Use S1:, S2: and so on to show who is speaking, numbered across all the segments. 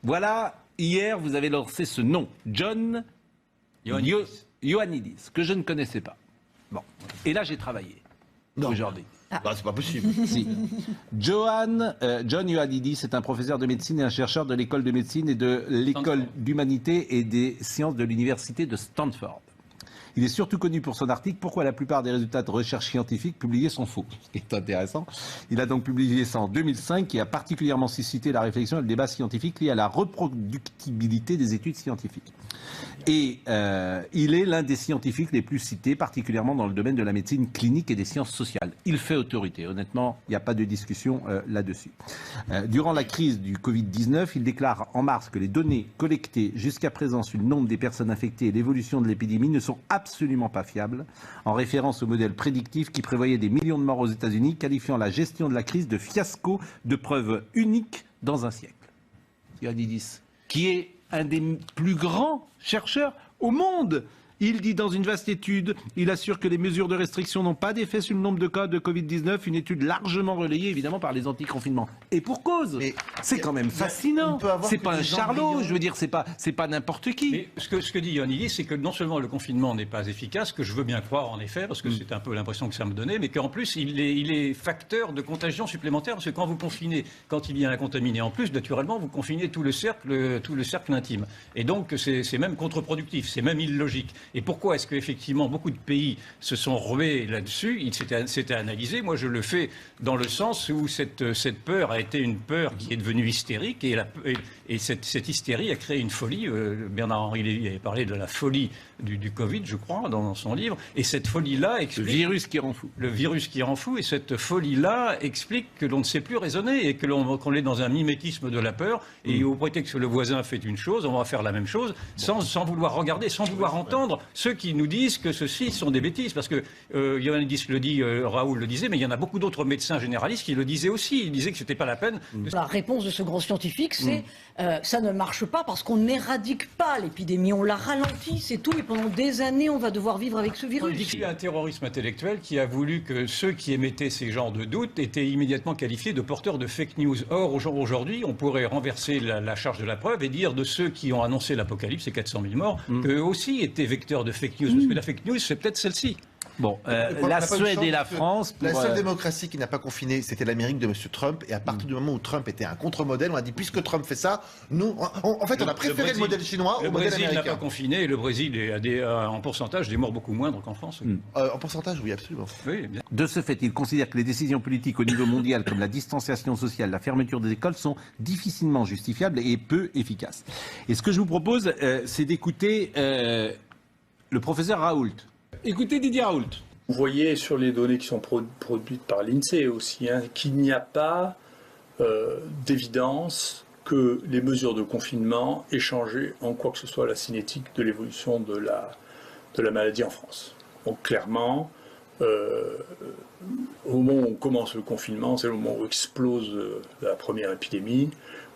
S1: Voilà, hier, vous avez lancé ce nom, John Ioannidis, que je ne connaissais pas. Bon, et là, j'ai travaillé aujourd'hui.
S2: Bah, c'est pas possible.
S1: Si. John Ioannidis est un professeur de médecine et un chercheur de l'école de médecine et de l'école d'humanité et des sciences de l'université de Stanford. Il est surtout connu pour son article « Pourquoi la plupart des résultats de recherche scientifique publiés sont faux ». Ce qui est intéressant. Il a donc publié ça en 2005 et a particulièrement suscité la réflexion et le débat scientifique lié à la reproductibilité des études scientifiques. Et il est l'un des scientifiques les plus cités, particulièrement dans le domaine de la médecine clinique et des sciences sociales. Il fait autorité. Honnêtement, il n'y a pas de discussion là-dessus. Durant la crise du Covid-19, il déclare en mars que les données collectées jusqu'à présent sur le nombre des personnes infectées et l'évolution de l'épidémie ne sont absolument pas fiables, en référence au modèle prédictif qui prévoyait des millions de morts aux États-Unis, qualifiant la gestion de la crise de fiasco de preuve unique dans un siècle. Ioannidis, qui est un des plus grands chercheurs au monde. Il dit dans une vaste étude, il assure que les mesures de restriction n'ont pas d'effet sur le nombre de cas de Covid-19, une étude largement relayée évidemment par les anti-confinements. Et pour cause, c'est quand même fascinant. C'est pas un charlot, je veux dire, c'est pas n'importe qui.
S3: Mais ce que dit Ioannidis, c'est que non seulement le confinement n'est pas efficace, que je veux bien croire en effet, parce que c'est un peu l'impression que ça me donnait, mais qu'en plus il est facteur de contagion supplémentaire, parce que quand vous confinez, quand il y a un contaminé en plus, naturellement vous confinez tout le cercle intime. Et donc c'est même contre-productif, c'est même illogique. Et pourquoi est-ce qu'effectivement beaucoup de pays se sont rués là-dessus? C'était analysé. Moi, je le fais dans le sens où cette peur a été une peur qui est devenue hystérique et cette hystérie a créé une folie. Bernard-Henri Lévy avait parlé de la folie du Covid, je crois, dans son livre. Et cette folie-là explique...
S1: Le virus qui rend fou.
S3: Le virus qui rend fou. Et cette folie-là explique que l'on ne sait plus raisonner et qu'on est dans un mimétisme de la peur. Et au prétexte que le voisin fait une chose, on va faire la même chose sans vouloir regarder, sans vouloir entendre ceux qui nous disent que ceci sont des bêtises. Parce que Ioannidis le dit, Raoul le disait, mais il y en a beaucoup d'autres médecins généralistes qui le disaient aussi. Ils disaient que ce n'était pas la peine.
S4: La réponse de ce grand scientifique, c'est ça ne marche pas parce qu'on n'éradique pas l'épidémie, on la ralentit, c'est tout. Et pendant des années, on va devoir vivre avec ce virus.
S3: Il y a un terrorisme intellectuel qui a voulu que ceux qui émettaient ces genres de doutes étaient immédiatement qualifiés de porteurs de fake news. Or, aujourd'hui, on pourrait renverser la charge de la preuve et dire de ceux qui ont annoncé l'apocalypse, ces 400 000 morts, qu'eux aussi étaient vecteurs de fake news. Parce que la fake news, c'est peut-être celle-ci.
S1: Bon, la Suède et la France...
S2: La seule démocratie qui n'a pas confiné, c'était l'Amérique de M. Trump. Et à partir du moment où Trump était un contre-modèle, on a dit, puisque Trump fait ça, nous... En fait, on a préféré le modèle chinois au modèle américain.
S3: Le Brésil n'a pas confiné et le Brésil a en pourcentage des morts beaucoup moindres qu'en France.
S2: En pourcentage, oui, absolument.
S3: Oui, bien.
S1: De ce fait, il considère que les décisions politiques au niveau mondial, comme la distanciation sociale, la fermeture des écoles, sont difficilement justifiables et peu efficaces. Et ce que je vous propose, c'est d'écouter le professeur Raoult. Écoutez Didier Raoult.
S5: Vous voyez sur les données qui sont produites par l'INSEE aussi qu'il n'y a pas d'évidence que les mesures de confinement aient changé en quoi que ce soit la cinétique de l'évolution de la maladie en France. Donc clairement, au moment où on commence le confinement, c'est le moment où explose la première épidémie.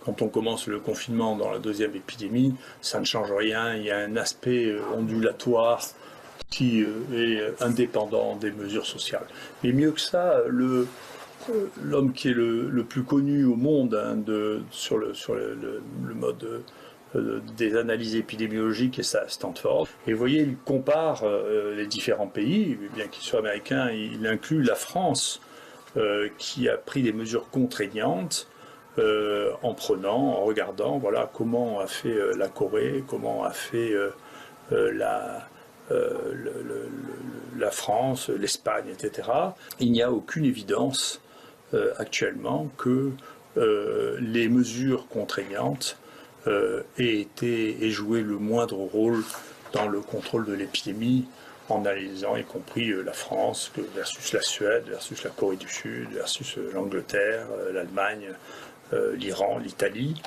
S5: Quand on commence le confinement dans la deuxième épidémie, ça ne change rien, il y a un aspect ondulatoire qui est indépendant des mesures sociales. Mais mieux que ça, l'homme qui est le plus connu au monde sur le mode des analyses épidémiologiques, et ça à Stanford. Et vous voyez, il compare les différents pays, bien qu'il soit américain, il inclut la France qui a pris des mesures contraignantes en regardant voilà, comment a fait la Corée, comment a fait la France, l'Espagne, etc. Il n'y a aucune évidence actuellement que les mesures contraignantes aient joué le moindre rôle dans le contrôle de l'épidémie, en analysant y compris la France versus la Suède, versus la Corée du Sud, versus l'Angleterre, l'Allemagne, l'Iran, l'Italie.